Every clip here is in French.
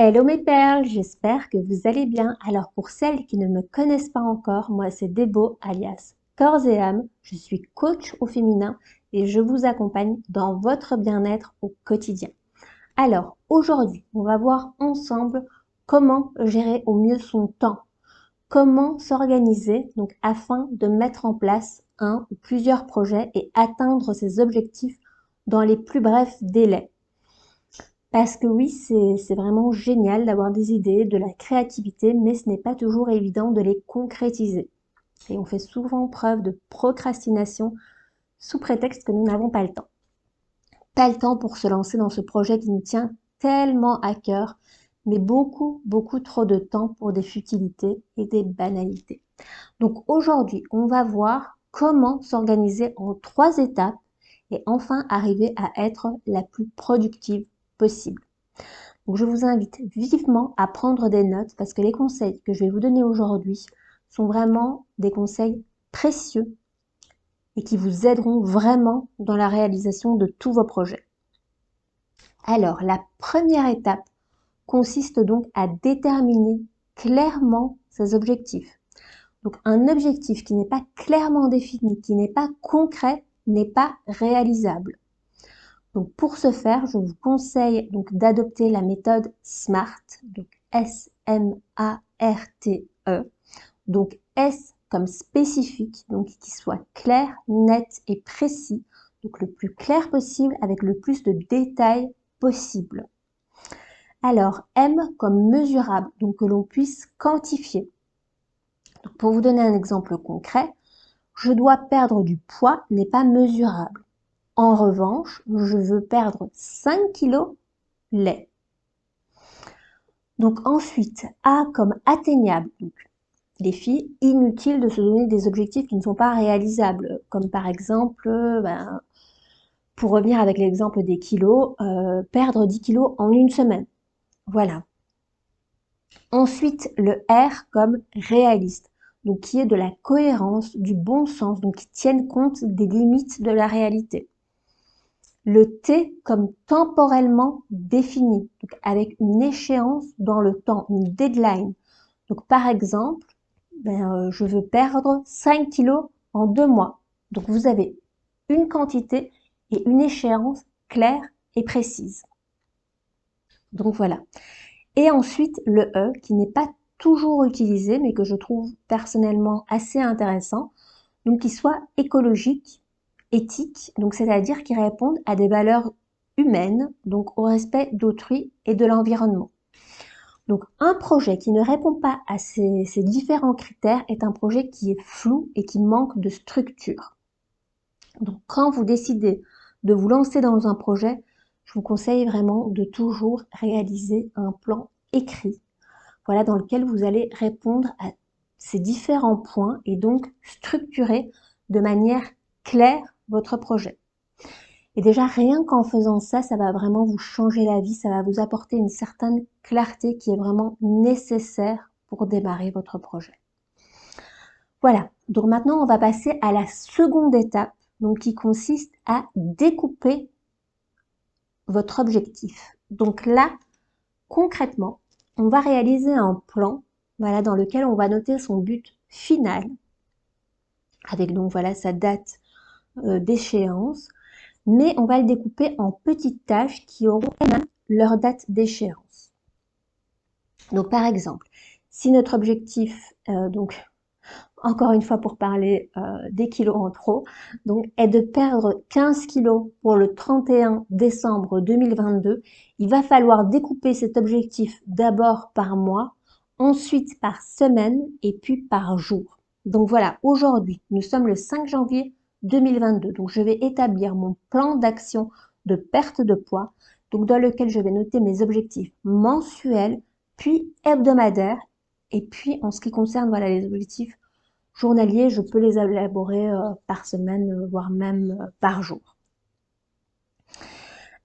Hello mes perles, j'espère que vous allez bien. Alors pour celles qui ne me connaissent pas encore, moi c'est Débo alias Corps et âme. Je suis coach au féminin et je vous accompagne dans votre bien-être au quotidien. Alors aujourd'hui, on va voir ensemble comment gérer au mieux son temps, comment s'organiser donc afin de mettre en place un ou plusieurs projets et atteindre ses objectifs dans les plus brefs délais. Parce que oui, c'est vraiment génial d'avoir des idées, de la créativité, mais ce n'est pas toujours évident de les concrétiser. Et on fait souvent preuve de procrastination sous prétexte que nous n'avons pas le temps. Pas le temps pour se lancer dans ce projet qui nous tient tellement à cœur, mais beaucoup trop de temps pour des futilités et des banalités. Donc aujourd'hui, on va voir comment s'organiser en 3 étapes et enfin arriver à être la plus productive possible. Donc je vous invite vivement à prendre des notes parce que les conseils que je vais vous donner aujourd'hui sont vraiment des conseils précieux et qui vous aideront vraiment dans la réalisation de tous vos projets. Alors, la première étape consiste donc à déterminer clairement ses objectifs. Donc un objectif qui n'est pas clairement défini, qui n'est pas concret, n'est pas réalisable. Donc pour ce faire, je vous conseille donc d'adopter la méthode SMART, donc S-M-A-R-T-E. Donc S comme spécifique, donc qui soit clair, net et précis, donc le plus clair possible avec le plus de détails possible. Alors M comme mesurable, donc que l'on puisse quantifier. Donc, pour vous donner un exemple concret, je dois perdre du poids n'est pas mesurable. En revanche, je veux perdre 5 kilos lait. Donc ensuite, A comme atteignable. Donc, les filles, inutile de se donner des objectifs qui ne sont pas réalisables. Comme par exemple, pour revenir avec l'exemple des kilos, perdre 10 kilos en une semaine. Voilà. Ensuite, le R comme réaliste. Donc qui est de la cohérence, du bon sens, donc qui tiennent compte des limites de la réalité. Le T comme temporellement défini, donc avec une échéance dans le temps, une deadline. Donc par exemple, je veux perdre 5 kilos en 2 mois. Donc vous avez une quantité et une échéance claire et précise. Donc voilà. Et ensuite le E qui n'est pas toujours utilisé mais que je trouve personnellement assez intéressant, donc qui soit écologique, éthique, donc c'est-à-dire qui répondent à des valeurs humaines, donc au respect d'autrui et de l'environnement. Donc un projet qui ne répond pas à ces différents critères est un projet qui est flou et qui manque de structure. Donc quand vous décidez de vous lancer dans un projet, je vous conseille vraiment de toujours réaliser un plan écrit, voilà, dans lequel vous allez répondre à ces différents points et donc structurer de manière claire votre projet. Et déjà, rien qu'en faisant ça, ça va vraiment vous changer la vie, ça va vous apporter une certaine clarté qui est vraiment nécessaire pour démarrer votre projet. Voilà, donc maintenant on va passer à la seconde étape, donc qui consiste à découper votre objectif. Donc là, concrètement, on va réaliser un plan, voilà, dans lequel on va noter son but final, avec donc voilà sa date d'échéance, mais on va le découper en petites tâches qui auront elles-mêmes leur date d'échéance. Donc par exemple, si notre objectif, donc encore une fois pour parler des kilos en trop, donc est de perdre 15 kilos pour le 31 décembre 2022, il va falloir découper cet objectif d'abord par mois, ensuite par semaine et puis par jour. Donc voilà, aujourd'hui, nous sommes le 5 janvier 2022, donc je vais établir mon plan d'action de perte de poids, donc dans lequel je vais noter mes objectifs mensuels, puis hebdomadaires, et puis en ce qui concerne voilà, les objectifs journaliers, je peux les élaborer par semaine, voire même par jour.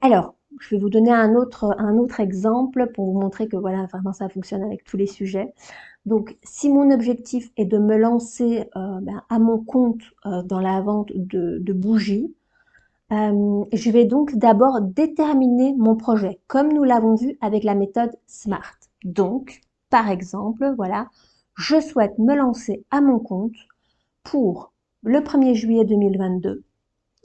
Alors, je vais vous donner un autre exemple pour vous montrer que voilà, vraiment ça fonctionne avec tous les sujets. Donc, si mon objectif est de me lancer à mon compte dans la vente de bougies, Je vais donc d'abord déterminer mon projet, comme nous l'avons vu avec la méthode SMART. Donc, par exemple, voilà, je souhaite me lancer à mon compte pour le 1er juillet 2022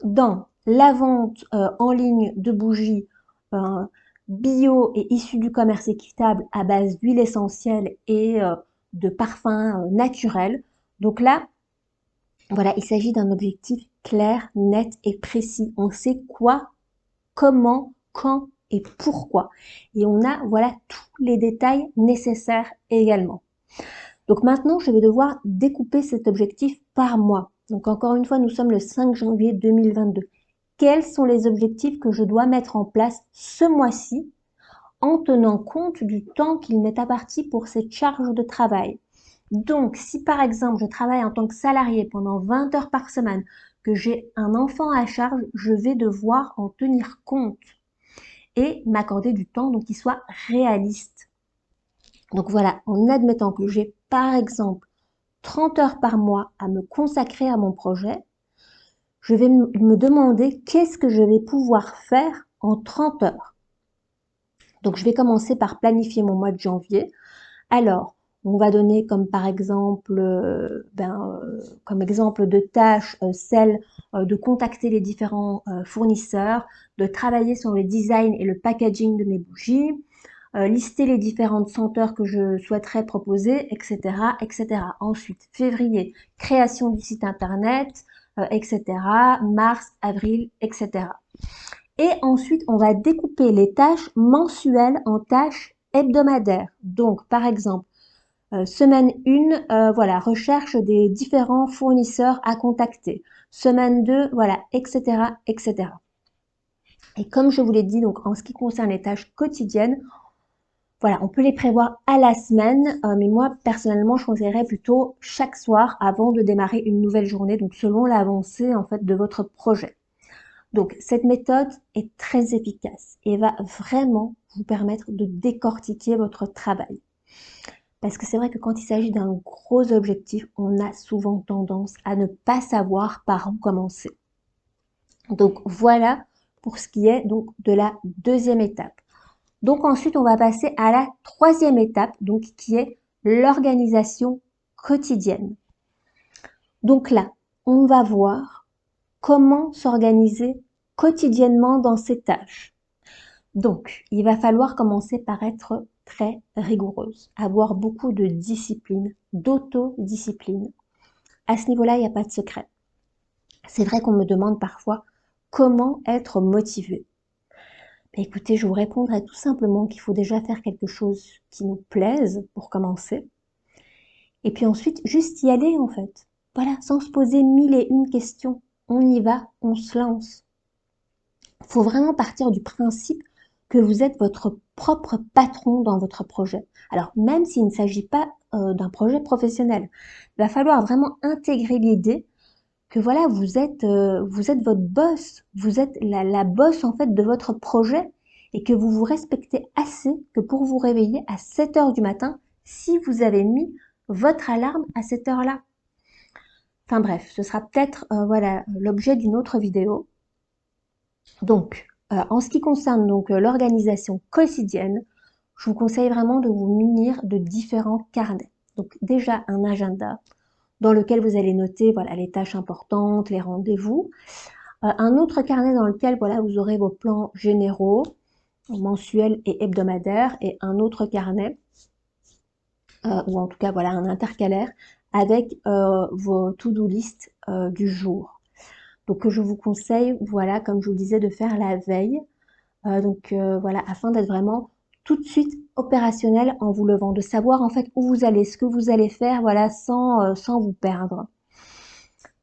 dans la vente en ligne de bougies bio et issues du commerce équitable à base d'huile essentielle et de parfums naturels. Donc là, voilà, il s'agit d'un objectif clair, net et précis. On sait quoi, comment, quand et pourquoi. Et on a, voilà, tous les détails nécessaires également. Donc maintenant, je vais devoir découper cet objectif par mois. Donc encore une fois, nous sommes le 5 janvier 2022. Quels sont les objectifs que je dois mettre en place ce mois-ci en tenant compte du temps qu'il m'est imparti pour cette charge de travail? Donc, si par exemple, je travaille en tant que salarié pendant 20 heures par semaine, que j'ai un enfant à charge, je vais devoir en tenir compte et m'accorder du temps donc qui soit réaliste. Donc voilà, en admettant que j'ai par exemple 30 heures par mois à me consacrer à mon projet, je vais me demander qu'est-ce que je vais pouvoir faire en 30 heures. Donc je vais commencer par planifier mon mois de janvier. Alors, on va donner comme par exemple, comme exemple de tâche, celle de contacter les différents fournisseurs, de travailler sur le design et le packaging de mes bougies, lister les différentes senteurs que je souhaiterais proposer, etc., etc. Ensuite, février, création du site internet, etc. Mars, avril, etc. Et ensuite, on va découper les tâches mensuelles en tâches hebdomadaires. Donc, par exemple, semaine 1, voilà, recherche des différents fournisseurs à contacter. Semaine 2, voilà, etc., etc. Et comme je vous l'ai dit, donc en ce qui concerne les tâches quotidiennes, voilà, on peut les prévoir à la semaine, mais moi, personnellement, je conseillerais plutôt chaque soir avant de démarrer une nouvelle journée, donc selon l'avancée, en fait, de votre projet. Donc, cette méthode est très efficace et va vraiment vous permettre de décortiquer votre travail. Parce que c'est vrai que quand il s'agit d'un gros objectif, on a souvent tendance à ne pas savoir par où commencer. Donc, voilà pour ce qui est donc de la deuxième étape. Donc ensuite, on va passer à la troisième étape, donc qui est l'organisation quotidienne. Donc là, on va voir comment s'organiser quotidiennement dans ces tâches. Donc, il va falloir commencer par être très rigoureuse, avoir beaucoup de discipline, d'autodiscipline. À ce niveau-là, il n'y a pas de secret. C'est vrai qu'on me demande parfois comment être motivé. Écoutez, je vous répondrai tout simplement qu'il faut déjà faire quelque chose qui nous plaise pour commencer. Et puis ensuite, juste y aller en fait. Voilà, sans se poser mille et une questions. On y va, on se lance. Il faut vraiment partir du principe que vous êtes votre propre patron dans votre projet. Alors, même s'il ne s'agit pas d'un projet professionnel, il va falloir vraiment intégrer l'idée que voilà, vous êtes votre boss, vous êtes la boss en fait de votre projet et que vous vous respectez assez que pour vous réveiller à 7 heures du matin si vous avez mis votre alarme à cette heure-là. Enfin bref, ce sera peut-être voilà l'objet d'une autre vidéo. Donc, en ce qui concerne donc l'organisation quotidienne, je vous conseille vraiment de vous munir de différents carnets. Donc déjà un agenda dans lequel vous allez noter voilà les tâches importantes, les rendez-vous. Un autre carnet dans lequel voilà vous aurez vos plans généraux, mensuels et hebdomadaires, et un autre carnet ou en tout cas voilà un intercalaire avec vos to-do list du jour. Donc je vous conseille voilà comme je vous disais de faire la veille. Voilà afin d'être vraiment tout de suite opérationnel en vous levant, de savoir en fait où vous allez, ce que vous allez faire, voilà, sans vous perdre.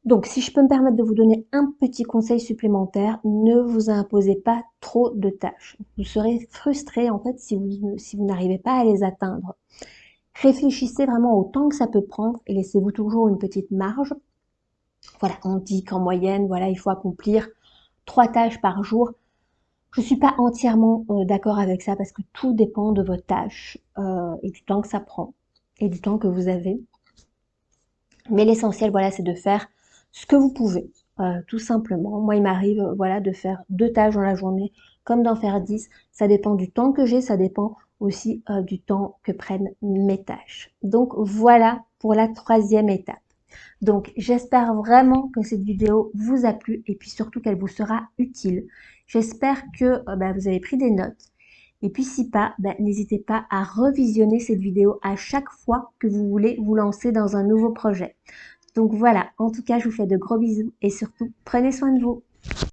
Donc, si je peux me permettre de vous donner un petit conseil supplémentaire, ne vous imposez pas trop de tâches. Vous serez frustré en fait si vous n'arrivez pas à les atteindre. Réfléchissez vraiment au temps que ça peut prendre et laissez-vous toujours une petite marge. Voilà, on dit qu'en moyenne, voilà, il faut accomplir 3 tâches par jour. Je suis pas entièrement d'accord avec ça parce que tout dépend de vos tâches et du temps que ça prend et du temps que vous avez. Mais l'essentiel, voilà, c'est de faire ce que vous pouvez. tout simplement. Moi, il m'arrive, voilà, de faire 2 tâches dans la journée, comme d'en faire 10. Ça dépend du temps que j'ai, ça dépend aussi, du temps que prennent mes tâches. Donc voilà pour la 3e étape. Donc j'espère vraiment que cette vidéo vous a plu et puis surtout qu'elle vous sera utile. J'espère que, vous avez pris des notes et puis si pas, n'hésitez pas à revisionner cette vidéo à chaque fois que vous voulez vous lancer dans un nouveau projet. Donc voilà, en tout cas, je vous fais de gros bisous et surtout, prenez soin de vous.